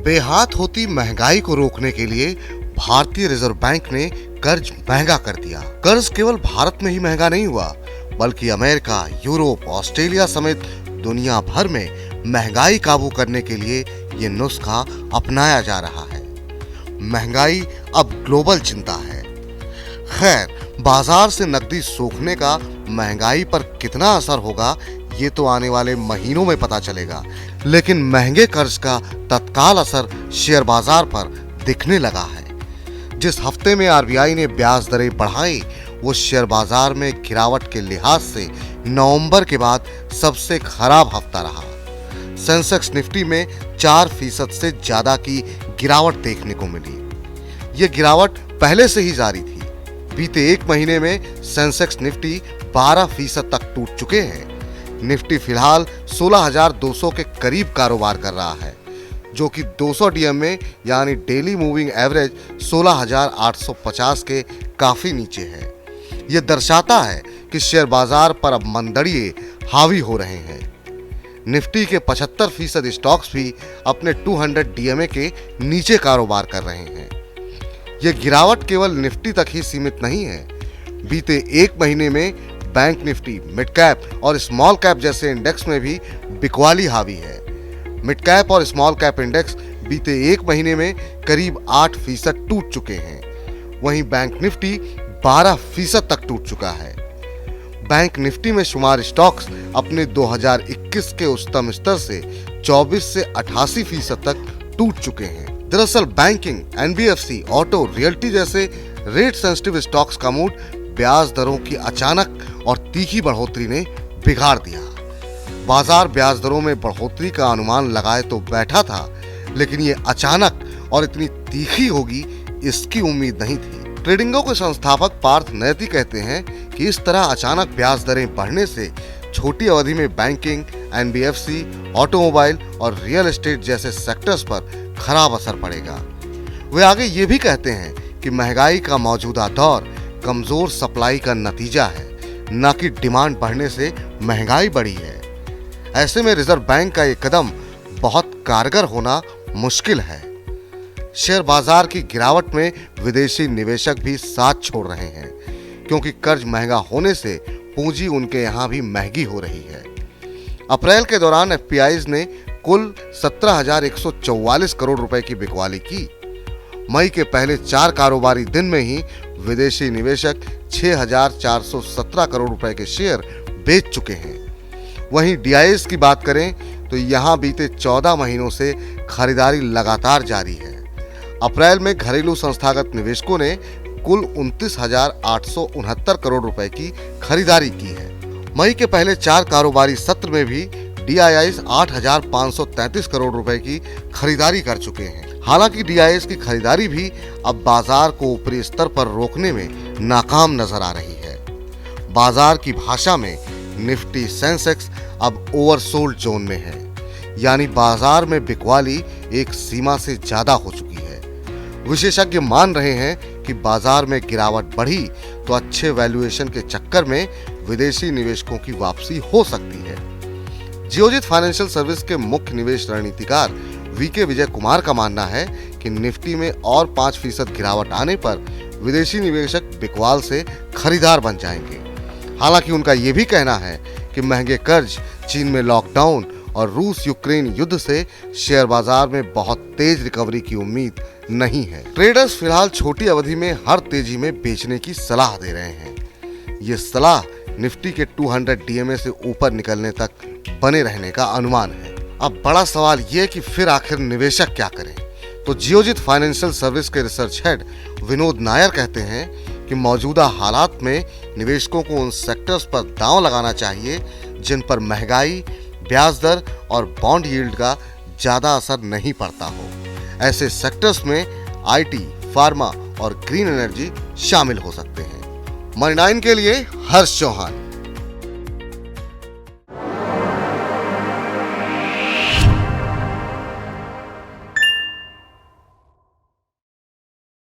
बेहात होती महंगाई को रोकने के लिए भारतीय रिजर्व बैंक ने कर्ज महंगा कर दिया। कर्ज केवल भारत में ही महंगा नहीं हुआ, बल्कि अमेरिका, यूरोप, ऑस्ट्रेलिया समेत दुनिया भर में महंगाई काबू करने के लिए ये नुस्खा अपनाया जा रहा है। महंगाई अब ग्लोबल चिंता है। खैर, बाजार से नकदी सोखने का महंगाई पर कितना असर होगा ये तो आने वाले महीनों में पता चलेगा, लेकिन महंगे कर्ज का तत्काल असर शेयर बाजार पर दिखने लगा है। जिस हफ्ते में आरबीआई ने ब्याज दरें बढ़ाई, वो शेयर बाजार में गिरावट के लिहाज से नवंबर के बाद सबसे खराब हफ्ता रहा। सेंसेक्स निफ्टी में 4% से ज्यादा की गिरावट देखने को मिली। ये गिरावट पहले से ही जारी थी। बीते एक महीने में सेंसेक्स निफ्टी 12% तक टूट चुके हैं। निफ्टी फिलहाल 16,200 के करीब कारोबार कर रहा है, जो कि 200 डीएम में यानी डेली मूविंग एवरेज 16,850 के काफी नीचे है। यह दर्शाता है कि शेयर बाजार पर अब मंदड़िए हावी हो रहे हैं। निफ्टी के 75% स्टॉक्स भी अपने 200 डीएमए के नीचे कारोबार कर रहे हैं। यह गिरावट केवल निफ्टी तक ही सीमित नहीं है। बीते एक महीने में बैंक निफ्टी, मिड कैप और स्मॉल कैप जैसे इंडेक्स में भी बिकवाली हावी है। मिड कैप और स्मॉल कैप इंडेक्स बीते एक महीने में करीब 8% टूट चुके हैं। वहीं बैंक निफ्टी 12% तक टूट चुका है। बैंक निफ्टी में शुमार स्टॉक्स अपने 2021 के उच्चतम स्तर से 24 से 88% तक टूट चुके हैं। दरअसल बैंकिंग, एनबीएफसी, ऑटो, रियल्टी जैसे रेट सेंसिटिव स्टॉक्स का मूड ब्याज दरों की अचानक और तीखी बढ़ोतरी ने बिगाड़ दिया। बाजार ब्याज दरों में बढ़ोतरी का अनुमान लगाए तो बैठा था, लेकिन ये अचानक और इतनी तीखी होगी इसकी उम्मीद नहीं थी। ट्रेडिंगो के संस्थापक पार्थ नयति कहते हैं कि इस तरह अचानक ब्याज दरें बढ़ने से छोटी अवधि में बैंकिंग, एनबीएफसी, ऑटोमोबाइल और रियल एस्टेट जैसे सेक्टर्स पर खराब असर पड़ेगा। वे आगे ये भी कहते हैं कि महंगाई का मौजूदा दौर कमजोर सप्लाई का नतीजा है, न कि डिमांड बढ़ने से महंगाई बढ़ी है। ऐसे में रिजर्व बैंक का ये कदम बहुत कारगर होना मुश्किल है। शेयर बाजार की गिरावट में विदेशी निवेशक भी साथ छोड़ रहे हैं, क्योंकि कर्ज महंगा होने से पूंजी उनके यहाँ भी महंगी हो रही है। अप्रैल के दौरान एफपीआईज ने कुल 17,144 करोड़ रुपए की बिकवाली की। मई के पहले 4 कारोबारी दिन में ही विदेशी निवेशक 6,417 करोड़ रुपए के शेयर बेच चुके हैं। वहीं डीआईएस की बात करें तो यहां बीते 14 महीनों से खरीदारी लगातार जारी है। अप्रैल में घरेलू संस्थागत निवेशकों ने कुल 29,869 करोड़ रुपए की खरीदारी की है। मई के पहले 4 कारोबारी सत्र में भी डीआईआईज 8,533 करोड़ रुपए की खरीदारी कर चुके हैं। हालांकि डीआईएस की खरीदारी भी अब बाजार को ऊपरी स्तर पर रोकने में नाकाम नजर आ रही है। बाजार की भाषा में निफ्टी, सेंसेक्स अब ओवरसोल्ड जोन में है, यानी बाजार में बिकवाली एक सीमा से ज्यादा हो चुकी है। विशेषज्ञ मान रहे हैं कि बाजार में गिरावट बढ़ी तो अच्छे वैल्यूएशन के चक्कर में विदेशी निवेशकों की वापसी हो सकती है। जियोजित फाइनेंशियल सर्विस के मुख्य निवेश रणनीतिकार वीके विजय कुमार का मानना है कि निफ्टी में और 5% गिरावट आने पर विदेशी निवेशक बिकवाल से खरीदार बन जाएंगे। हालांकि उनका ये भी कहना है कि महंगे कर्ज, चीन में लॉकडाउन और रूस यूक्रेन युद्ध से शेयर बाजार में बहुत तेज रिकवरी की उम्मीद नहीं है। ट्रेडर्स फिलहाल छोटी अवधि में हर तेजी में बेचने की सलाह दे रहे हैं। ये सलाह निफ्टी के 200 डीएमए से ऊपर निकलने तक बने रहने का अनुमान है। अब बड़ा सवाल ये कि फिर आखिर निवेशक क्या करें? तो जियोजित फाइनेंशियल सर्विस के रिसर्च हेड विनोद नायर कहते हैं कि मौजूदा हालात में निवेशकों को उन सेक्टर्स पर दांव लगाना चाहिए जिन पर महंगाई, ब्याज दर और बॉन्ड यील्ड का ज्यादा असर नहीं पड़ता हो। ऐसे सेक्टर्स में आईटी, फार्मा और ग्रीन एनर्जी शामिल हो सकते हैं। मनी 9 के लिए हर्ष चौहान।